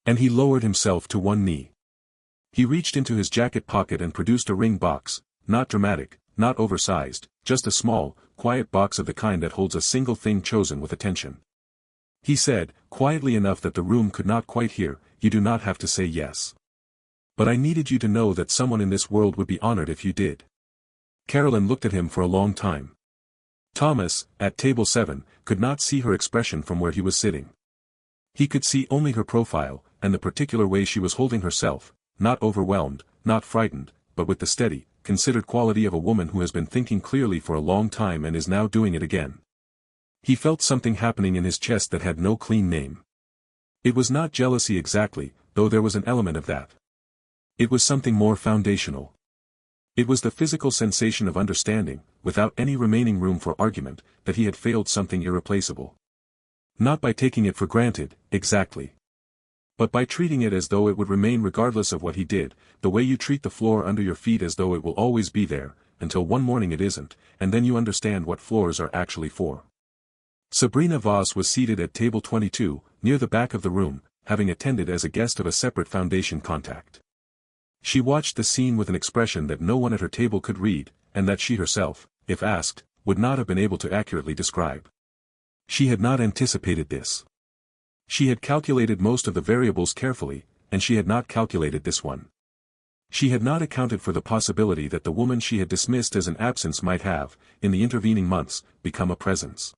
And he lowered himself to one knee. He reached into his jacket pocket and produced a ring box, not dramatic, not oversized, just a small, quiet box of the kind that holds a single thing chosen with attention. He said, quietly enough that the room could not quite hear, "You do not have to say yes. But I needed you to know that someone in this world would be honored if you did." Carolyn looked at him for a long time. Thomas, at table 7, could not see her expression from where he was sitting. He could see only her profile, and the particular way she was holding herself, not overwhelmed, not frightened, but with the steady, considered quality of a woman who has been thinking clearly for a long time and is now doing it again. He felt something happening in his chest that had no clean name. It was not jealousy exactly, though there was an element of that. It was something more foundational. It was the physical sensation of understanding, without any remaining room for argument, that he had failed something irreplaceable. Not by taking it for granted, exactly. But by treating it as though it would remain regardless of what he did, the way you treat the floor under your feet as though it will always be there, until one morning it isn't, and then you understand what floors are actually for. Sabrina Voss was seated at table 22, near the back of the room, having attended as a guest of a separate foundation contact. She watched the scene with an expression that no one at her table could read, and that she herself, if asked, would not have been able to accurately describe. She had not anticipated this. She had calculated most of the variables carefully, and she had not calculated this one. She had not accounted for the possibility that the woman she had dismissed as an absence might have, in the intervening months, become a presence.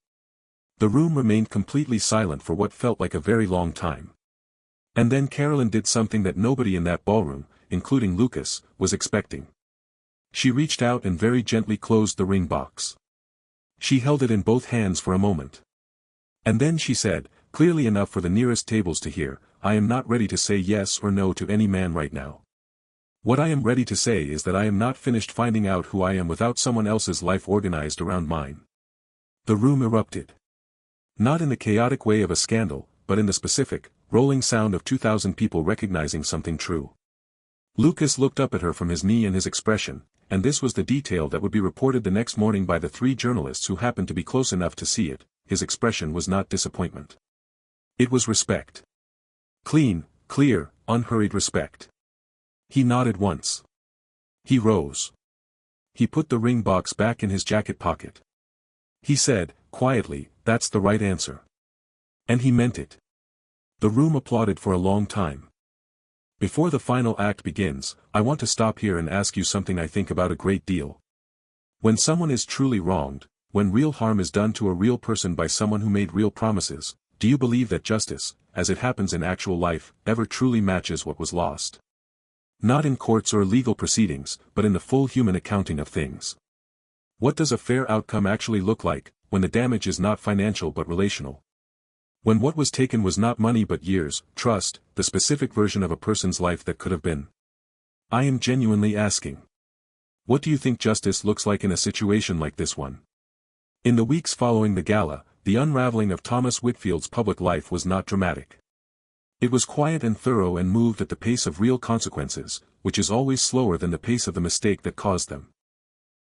The room remained completely silent for what felt like a very long time. And then Carolyn did something that nobody in that ballroom, including Lucas, was expecting. She reached out and very gently closed the ring box. She held it in both hands for a moment. And then she said, clearly enough for the nearest tables to hear, "I am not ready to say yes or no to any man right now. What I am ready to say is that I am not finished finding out who I am without someone else's life organized around mine." The room erupted. Not in the chaotic way of a scandal, but in the specific, rolling sound of 2,000 people recognizing something true. Lucas looked up at her from his knee and his expression, and this was the detail that would be reported the next morning by the 3 journalists who happened to be close enough to see it. His expression was not disappointment. It was respect. Clean, clear, unhurried respect. He nodded once. He rose. He put the ring box back in his jacket pocket. He said, quietly, "That's the right answer." And he meant it. The room applauded for a long time. Before the final act begins, I want to stop here and ask you something I think about a great deal. When someone is truly wronged, when real harm is done to a real person by someone who made real promises, do you believe that justice, as it happens in actual life, ever truly matches what was lost? Not in courts or legal proceedings, but in the full human accounting of things. What does a fair outcome actually look like, when the damage is not financial but relational? When what was taken was not money but years, trust, the specific version of a person's life that could have been? I am genuinely asking. What do you think justice looks like in a situation like this one? In the weeks following the gala, the unraveling of Thomas Whitfield's public life was not dramatic. It was quiet and thorough and moved at the pace of real consequences, which is always slower than the pace of the mistake that caused them.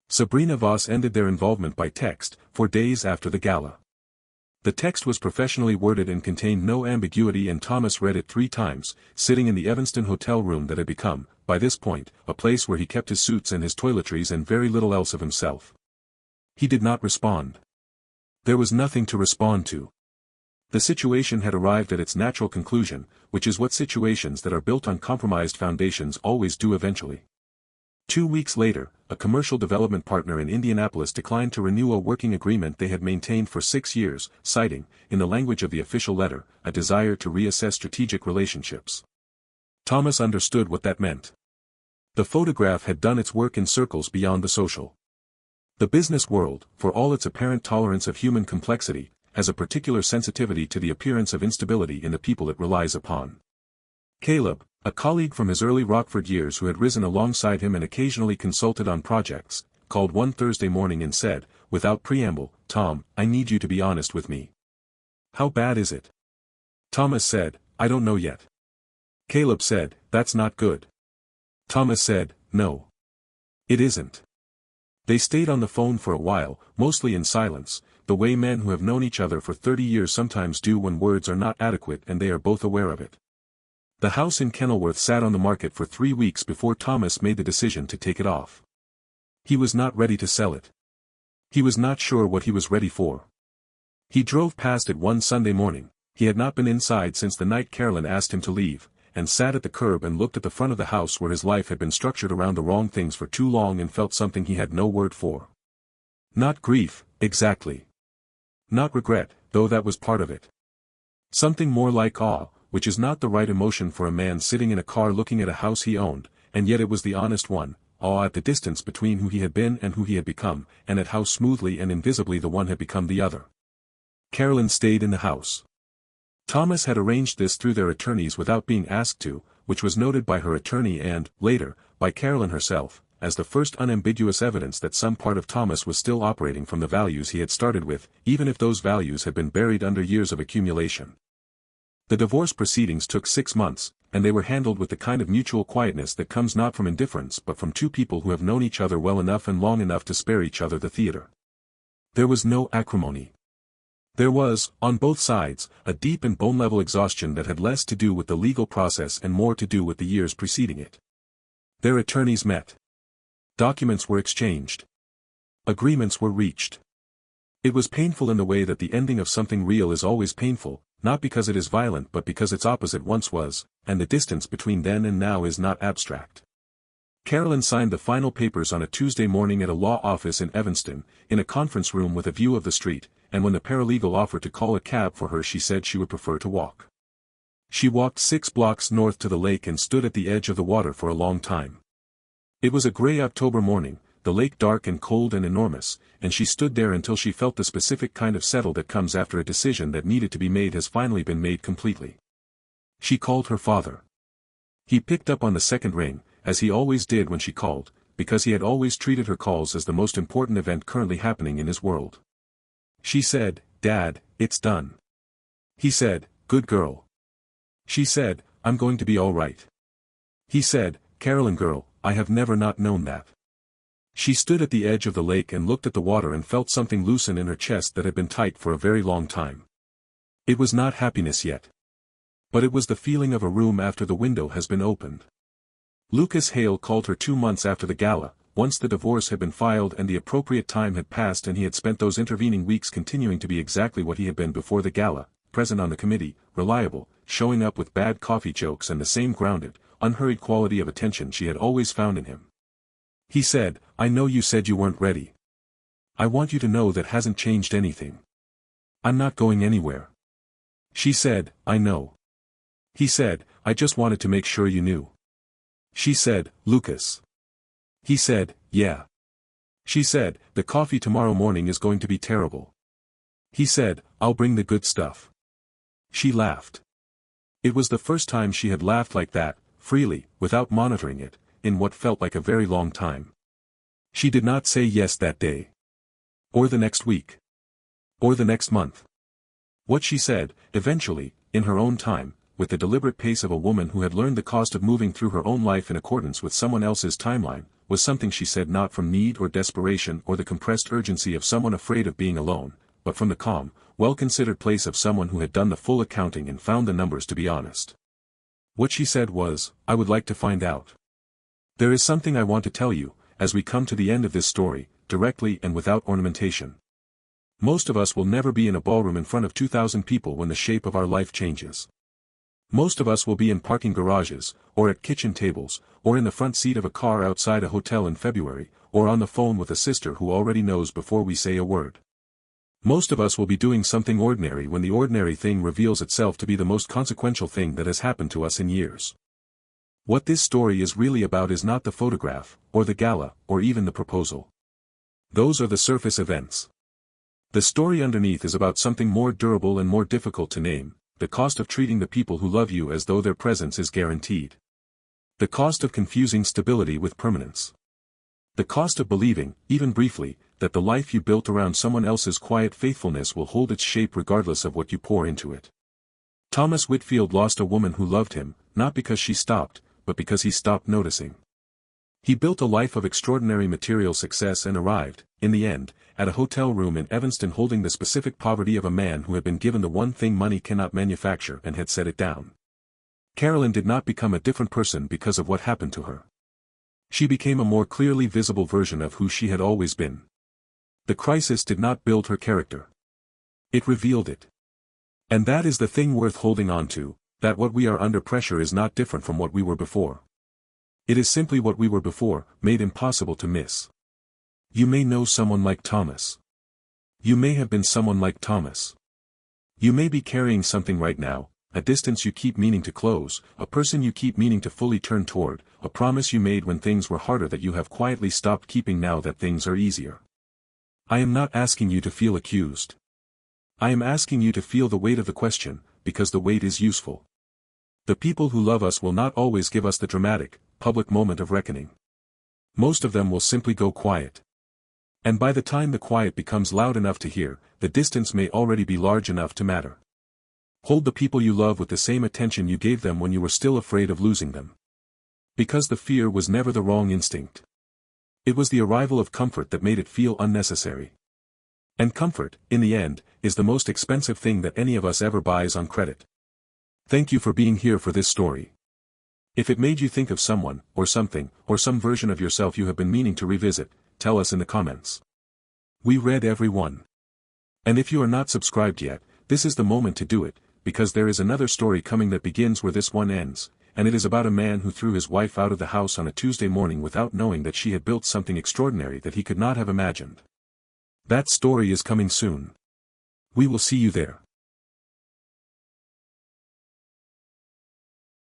Sabrina Voss ended their involvement by text, 4 days after the gala. The text was professionally worded and contained no ambiguity, and Thomas read it 3 times, sitting in the Evanston hotel room that had become, by this point, a place where he kept his suits and his toiletries and very little else of himself. He did not respond. There was nothing to respond to. The situation had arrived at its natural conclusion, which is what situations that are built on compromised foundations always do eventually. 2 weeks later, a commercial development partner in Indianapolis declined to renew a working agreement they had maintained for 6 years, citing, in the language of the official letter, a desire to reassess strategic relationships. Thomas understood what that meant. The photograph had done its work in circles beyond the social. The business world, for all its apparent tolerance of human complexity, has a particular sensitivity to the appearance of instability in the people it relies upon. Caleb, a colleague from his early Rockford years who had risen alongside him and occasionally consulted on projects, called one Thursday morning and said, without preamble, "Tom, I need you to be honest with me. How bad is it?" Thomas said, "I don't know yet." Caleb said, "That's not good." Thomas said, "No. It isn't." They stayed on the phone for a while, mostly in silence, the way men who have known each other for 30 years sometimes do when words are not adequate and they are both aware of it. The house in Kenilworth sat on the market for 3 weeks before Thomas made the decision to take it off. He was not ready to sell it. He was not sure what he was ready for. He drove past it one Sunday morning, he had not been inside since the night Carolyn asked him to leave, and sat at the curb and looked at the front of the house where his life had been structured around the wrong things for too long and felt something he had no word for. Not grief, exactly. Not regret, though that was part of it. Something more like awe, which is not the right emotion for a man sitting in a car looking at a house he owned, and yet it was the honest one, awe at the distance between who he had been and who he had become, and at how smoothly and invisibly the one had become the other. Carolyn stayed in the house. Thomas had arranged this through their attorneys without being asked to, which was noted by her attorney and, later, by Carolyn herself, as the first unambiguous evidence that some part of Thomas was still operating from the values he had started with, even if those values had been buried under years of accumulation. The divorce proceedings took 6 months, and they were handled with the kind of mutual quietness that comes not from indifference but from 2 people who have known each other well enough and long enough to spare each other the theater. There was no acrimony. There was, on both sides, a deep and bone-level exhaustion that had less to do with the legal process and more to do with the years preceding it. Their attorneys met. Documents were exchanged. Agreements were reached. It was painful in the way that the ending of something real is always painful, not because it is violent but because its opposite once was, and the distance between then and now is not abstract. Carolyn signed the final papers on a Tuesday morning at a law office in Evanston, in a conference room with a view of the street, and when the paralegal offered to call a cab for her she said she would prefer to walk. She walked 6 blocks north to the lake and stood at the edge of the water for a long time. It was a gray October morning, the lake dark and cold and enormous, and she stood there until she felt the specific kind of settle that comes after a decision that needed to be made has finally been made completely. She called her father. He picked up on the second ring, as he always did when she called, because he had always treated her calls as the most important event currently happening in his world. She said, "Dad, it's done." He said, "Good girl." She said, "I'm going to be all right." He said, "Carolyn girl, I have never not known that." She stood at the edge of the lake and looked at the water and felt something loosen in her chest that had been tight for a very long time. It was not happiness yet. But it was the feeling of a room after the window has been opened. Lucas Hale called her 2 months after the gala, once the divorce had been filed and the appropriate time had passed and he had spent those intervening weeks continuing to be exactly what he had been before the gala, present on the committee, reliable, showing up with bad coffee jokes and the same grounded, unhurried quality of attention she had always found in him. He said, "I know you said you weren't ready. I want you to know that hasn't changed anything. I'm not going anywhere." She said, "I know." He said, "I just wanted to make sure you knew." She said, "Lucas." He said, "Yeah." She said, "The coffee tomorrow morning is going to be terrible." He said, "I'll bring the good stuff." She laughed. It was the first time she had laughed like that, freely, without monitoring it, in what felt like a very long time. She did not say yes that day. Or the next week. Or the next month. What she said, eventually, in her own time, with the deliberate pace of a woman who had learned the cost of moving through her own life in accordance with someone else's timeline, was something she said not from need or desperation or the compressed urgency of someone afraid of being alone, but from the calm, well-considered place of someone who had done the full accounting and found the numbers to be honest. What she said was, "I would like to find out. There is something I want to tell you, as we come to the end of this story, directly and without ornamentation. Most of us will never be in a ballroom in front of 2,000 people when the shape of our life changes. Most of us will be in parking garages, or at kitchen tables, or in the front seat of a car outside a hotel in February, or on the phone with a sister who already knows before we say a word. Most of us will be doing something ordinary when the ordinary thing reveals itself to be the most consequential thing that has happened to us in years. What this story is really about is not the photograph, or the gala, or even the proposal. Those are the surface events. The story underneath is about something more durable and more difficult to name, the cost of treating the people who love you as though their presence is guaranteed. The cost of confusing stability with permanence. The cost of believing, even briefly, that the life you built around someone else's quiet faithfulness will hold its shape regardless of what you pour into it. Thomas Whitfield lost a woman who loved him, not because she stopped, but because he stopped noticing. He built a life of extraordinary material success and arrived, in the end, at a hotel room in Evanston holding the specific poverty of a man who had been given the one thing money cannot manufacture and had set it down. Carolyn did not become a different person because of what happened to her. She became a more clearly visible version of who she had always been. The crisis did not build her character. It revealed it. And that is the thing worth holding on to, that what we are under pressure is not different from what we were before. It is simply what we were before, made impossible to miss. You may know someone like Thomas. You may have been someone like Thomas. You may be carrying something right now, a distance you keep meaning to close, a person you keep meaning to fully turn toward, a promise you made when things were harder that you have quietly stopped keeping now that things are easier. I am not asking you to feel accused. I am asking you to feel the weight of the question, because the weight is useful. The people who love us will not always give us the dramatic, public moment of reckoning. Most of them will simply go quiet. And by the time the quiet becomes loud enough to hear, the distance may already be large enough to matter. Hold the people you love with the same attention you gave them when you were still afraid of losing them. Because the fear was never the wrong instinct. It was the arrival of comfort that made it feel unnecessary. And comfort, in the end, is the most expensive thing that any of us ever buys on credit. Thank you for being here for this story. If it made you think of someone, or something, or some version of yourself you have been meaning to revisit, tell us in the comments. We read every one. And if you are not subscribed yet, this is the moment to do it, because there is another story coming that begins where this one ends, and it is about a man who threw his wife out of the house on a Tuesday morning without knowing that she had built something extraordinary that he could not have imagined. That story is coming soon. We will see you there.